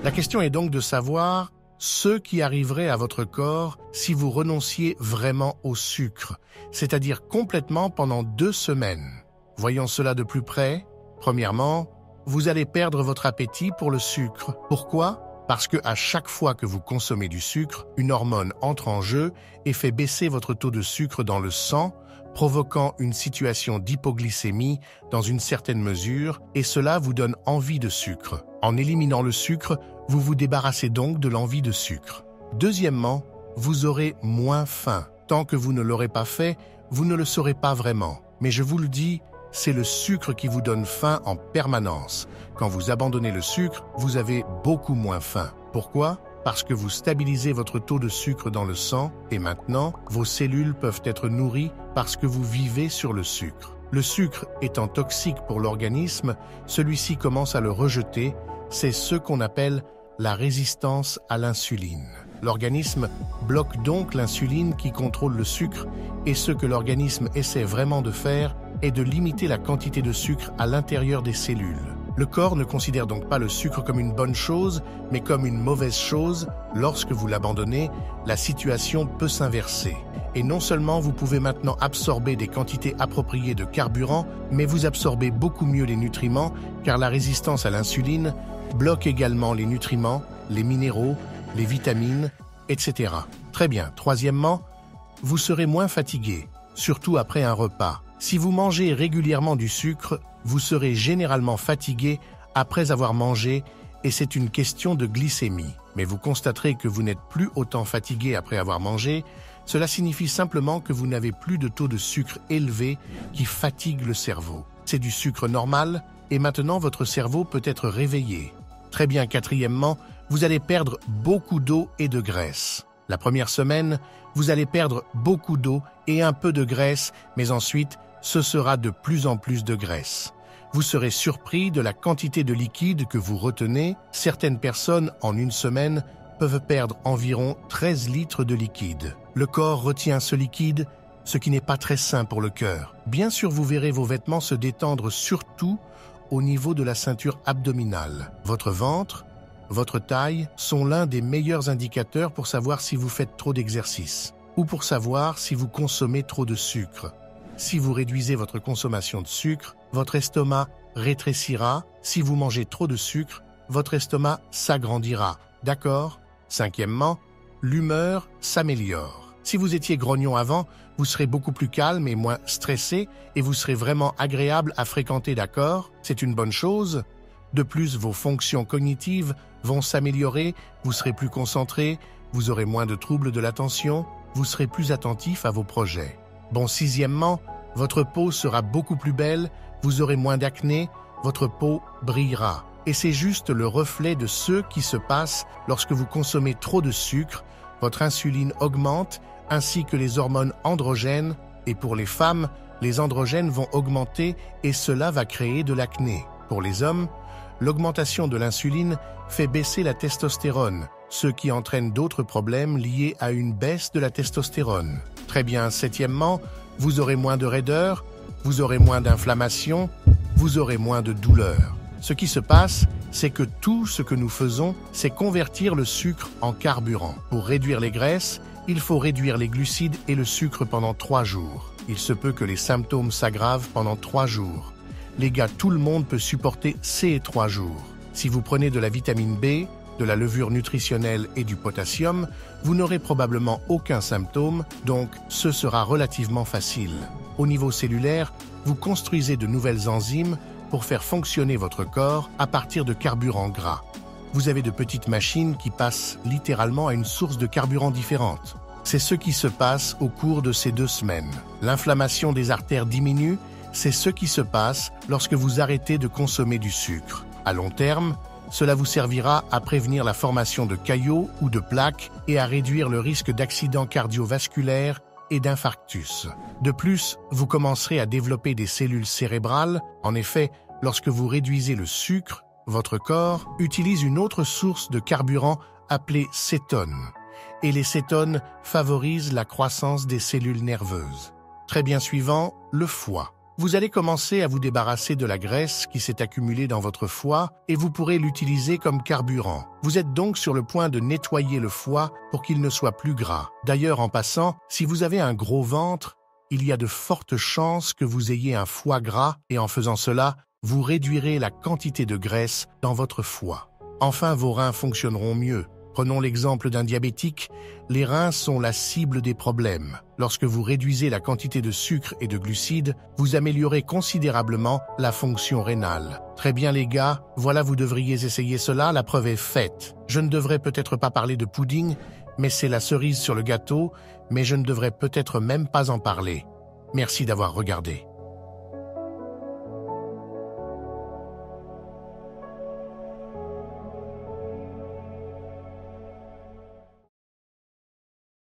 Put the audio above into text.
La question est donc de savoir ce qui arriverait à votre corps si vous renonciez vraiment au sucre, c'est-à-dire complètement pendant 2 semaines. Voyons cela de plus près. Premièrement, vous allez perdre votre appétit pour le sucre. Pourquoi ? Parce que à chaque fois que vous consommez du sucre, une hormone entre en jeu et fait baisser votre taux de sucre dans le sang, provoquant une situation d'hypoglycémie dans une certaine mesure, et cela vous donne envie de sucre. En éliminant le sucre, vous vous débarrassez donc de l'envie de sucre. Deuxièmement, vous aurez moins faim. Tant que vous ne l'aurez pas fait, vous ne le saurez pas vraiment. Mais je vous le dis, c'est le sucre qui vous donne faim en permanence. Quand vous abandonnez le sucre, vous avez beaucoup moins faim. Pourquoi ? Parce que vous stabilisez votre taux de sucre dans le sang et maintenant, vos cellules peuvent être nourries parce que vous vivez sur le sucre. Le sucre étant toxique pour l'organisme, celui-ci commence à le rejeter. C'est ce qu'on appelle la résistance à l'insuline. L'organisme bloque donc l'insuline qui contrôle le sucre et ce que l'organisme essaie vraiment de faire est de limiter la quantité de sucre à l'intérieur des cellules. Le corps ne considère donc pas le sucre comme une bonne chose, mais comme une mauvaise chose. Lorsque vous l'abandonnez, la situation peut s'inverser. Et non seulement vous pouvez maintenant absorber des quantités appropriées de carburant, mais vous absorbez beaucoup mieux les nutriments, car la résistance à l'insuline bloque également les nutriments, les minéraux, les vitamines, etc. Très bien. Troisièmement, vous serez moins fatigué, surtout après un repas. Si vous mangez régulièrement du sucre, vous serez généralement fatigué après avoir mangé et c'est une question de glycémie. Mais vous constaterez que vous n'êtes plus autant fatigué après avoir mangé. Cela signifie simplement que vous n'avez plus de taux de sucre élevé qui fatigue le cerveau. C'est du sucre normal et maintenant votre cerveau peut être réveillé. Très bien. Quatrièmement, vous allez perdre beaucoup d'eau et de graisse. La première semaine, vous allez perdre beaucoup d'eau et un peu de graisse, mais ensuite, ce sera de plus en plus de graisse. Vous serez surpris de la quantité de liquide que vous retenez. Certaines personnes, en une semaine, peuvent perdre environ 13 litres de liquide. Le corps retient ce liquide, ce qui n'est pas très sain pour le cœur. Bien sûr, vous verrez vos vêtements se détendre surtout au niveau de la ceinture abdominale. Votre ventre, votre taille sont l'un des meilleurs indicateurs pour savoir si vous faites trop d'exercice ou pour savoir si vous consommez trop de sucre. Si vous réduisez votre consommation de sucre, votre estomac rétrécira. Si vous mangez trop de sucre, votre estomac s'agrandira. D'accord ? Cinquièmement, l'humeur s'améliore. Si vous étiez grognon avant, vous serez beaucoup plus calme et moins stressé et vous serez vraiment agréable à fréquenter, d'accord ? C'est une bonne chose. De plus, vos fonctions cognitives vont s'améliorer, vous serez plus concentré, vous aurez moins de troubles de l'attention, vous serez plus attentif à vos projets. Bon, sixièmement, votre peau sera beaucoup plus belle, vous aurez moins d'acné, votre peau brillera. Et c'est juste le reflet de ce qui se passe lorsque vous consommez trop de sucre, votre insuline augmente, ainsi que les hormones androgènes, et pour les femmes, les androgènes vont augmenter et cela va créer de l'acné. Pour les hommes, l'augmentation de l'insuline fait baisser la testostérone, ce qui entraîne d'autres problèmes liés à une baisse de la testostérone. Très bien. Septièmement, vous aurez moins de raideur, vous aurez moins d'inflammation, vous aurez moins de douleur. Ce qui se passe, c'est que tout ce que nous faisons, c'est convertir le sucre en carburant. Pour réduire les graisses, il faut réduire les glucides et le sucre pendant 3 jours. Il se peut que les symptômes s'aggravent pendant 3 jours. Les gars, tout le monde peut supporter ces 3 jours. Si vous prenez de la vitamine B, de la levure nutritionnelle et du potassium, vous n'aurez probablement aucun symptôme, donc ce sera relativement facile. Au niveau cellulaire, vous construisez de nouvelles enzymes pour faire fonctionner votre corps à partir de carburants gras. Vous avez de petites machines qui passent littéralement à une source de carburant différente. C'est ce qui se passe au cours de ces 2 semaines. L'inflammation des artères diminue, c'est ce qui se passe lorsque vous arrêtez de consommer du sucre. À long terme, cela vous servira à prévenir la formation de caillots ou de plaques et à réduire le risque d'accidents cardiovasculaires et d'infarctus. De plus, vous commencerez à développer des cellules cérébrales. En effet, lorsque vous réduisez le sucre, votre corps utilise une autre source de carburant appelée cétone. Et les cétones favorisent la croissance des cellules nerveuses. Très bien. Suivant, le foie. Vous allez commencer à vous débarrasser de la graisse qui s'est accumulée dans votre foie et vous pourrez l'utiliser comme carburant. Vous êtes donc sur le point de nettoyer le foie pour qu'il ne soit plus gras. D'ailleurs, en passant, si vous avez un gros ventre, il y a de fortes chances que vous ayez un foie gras et en faisant cela, vous réduirez la quantité de graisse dans votre foie. Enfin, vos reins fonctionneront mieux. Prenons l'exemple d'un diabétique, les reins sont la cible des problèmes. Lorsque vous réduisez la quantité de sucre et de glucides, vous améliorez considérablement la fonction rénale. Très bien les gars, voilà vous devriez essayer cela, la preuve est faite. Je ne devrais peut-être pas parler de pudding, mais c'est la cerise sur le gâteau, mais je ne devrais peut-être même pas en parler. Merci d'avoir regardé.